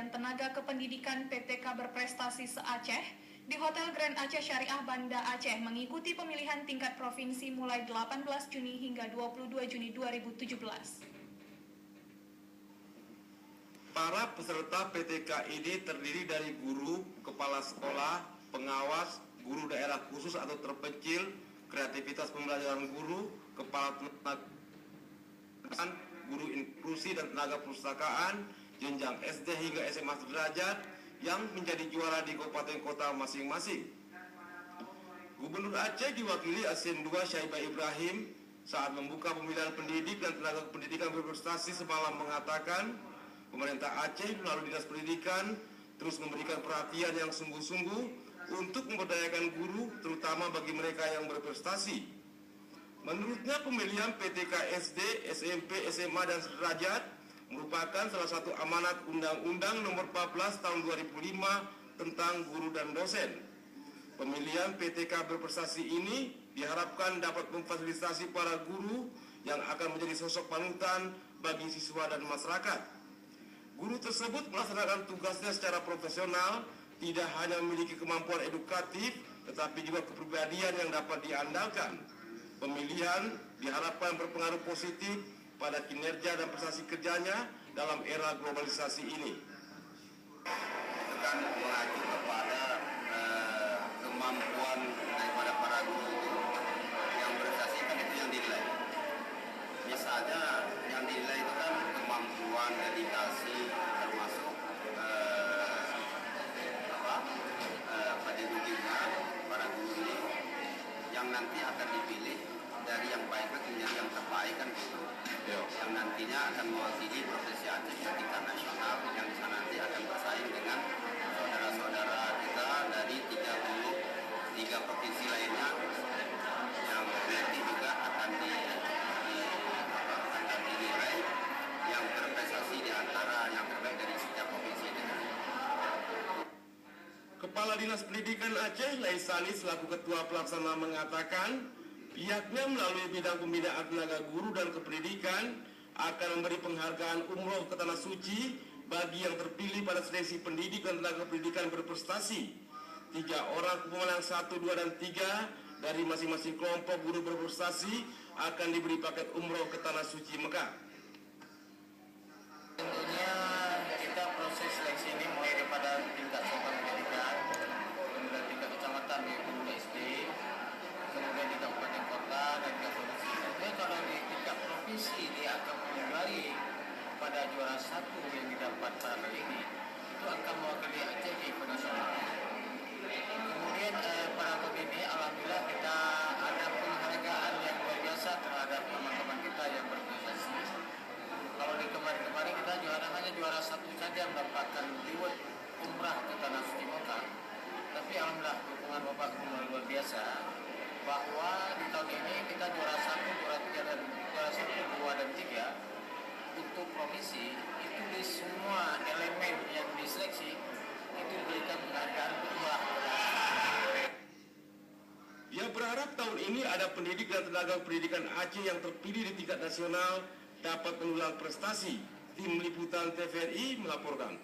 dan Tenaga Kependidikan PTK Berprestasi se-Aceh di Hotel Grand Aceh Syariah Banda Aceh mengikuti pemilihan tingkat provinsi mulai 18 Juni hingga 22 Juni 2017. Para peserta PTK ini terdiri dari guru, kepala sekolah, pengawas, guru daerah khusus atau terpencil, kreativitas pembelajaran guru, kepala guru inklusi dan tenaga perpustakaan, jenjang SD hingga SMA sederajat yang menjadi juara di kabupaten kota masing-masing. Gubernur Aceh diwakili Asn 2 Syaibah Ibrahim saat membuka pemilihan pendidik dan tenaga pendidikan berprestasi semalam mengatakan, pemerintah Aceh melalui Dinas Pendidikan terus memberikan perhatian yang sungguh-sungguh untuk memberdayakan guru, terutama bagi mereka yang berprestasi. Menurutnya pemilihan PTK SD, SMP, SMA, dan sederajat merupakan salah satu amanat Undang-Undang Nomor 14 Tahun 2005 tentang guru dan dosen. Pemilihan PTK berprestasi ini diharapkan dapat memfasilitasi para guru yang akan menjadi sosok panutan bagi siswa dan masyarakat. Guru tersebut melaksanakan tugasnya secara profesional, tidak hanya memiliki kemampuan edukatif, tetapi juga kepribadian yang dapat diandalkan. Pemilihan diharapkan berpengaruh positif pada kinerja dan prestasi kerjanya dalam era globalisasi ini. Akan mengacu kepada kemampuan daripada para guru yang berprestasi kan itu yang dinilai. Misalnya yang dinilai itu kan kemampuan, dedikasi, termasuk pedagoginya para guru ini yang nanti akan dipilih dari yang baik menjadi yang terbaik kan gitu. Yang nantinya akan mewakili provinsi Aceh di tingkat nasional yang di sana nanti akan bersaing dengan saudara-saudara kita dari 33 provinsi lainnya yang nanti juga akan dinilai yang berprestasi di antara yang terbaik dari setiap provinsi itu. Kepala Dinas Pendidikan Aceh, Laisani selaku Ketua Pelaksana mengatakan, pihaknya melalui bidang pembinaan tenaga guru dan kependidikan akan memberi penghargaan umroh ke Tanah Suci bagi yang terpilih pada seleksi pendidik dan tenaga pendidikan berprestasi. 3 orang pemenang 1, 2, dan 3 dari masing-masing kelompok guru berprestasi akan diberi paket umroh ke Tanah Suci Mekah. Tentunya kita proses seleksi ini mulai daripada tingkat satuan pendidikan, kemudian tingkat kecamatan di SD, kemudian di kabupaten kota dan di provinsi. Tentunya kalau di tingkat provinsi dia akan kembali pada juara 1 yang didapat pada kali ini, itu akan mewakili Aceh di event nasional. Kemudian pada tahun ini alhamdulillah kita ada penghargaan yang luar biasa terhadap teman-teman kita yang berprestasi. Kalau di kemarin-kemarin kita hanya juara 1 saja mendapatkan reward umrah ke Tanah Suci Mekah. Tapi alhamdulillah dukungan Bapak Gubernur luar biasa bahwa di tahun ini kita juara 1, juara 3 dan juara 1, 2 dan 3 untuk provinsi itu di semua elemen yang diseleksi itu diberikan penghargaan umrah. Dia berharap tahun ini ada pendidik dan tenaga pendidikan Aceh yang terpilih di tingkat nasional dapat mengulang prestasi. Tim Liputan TVRI melaporkan.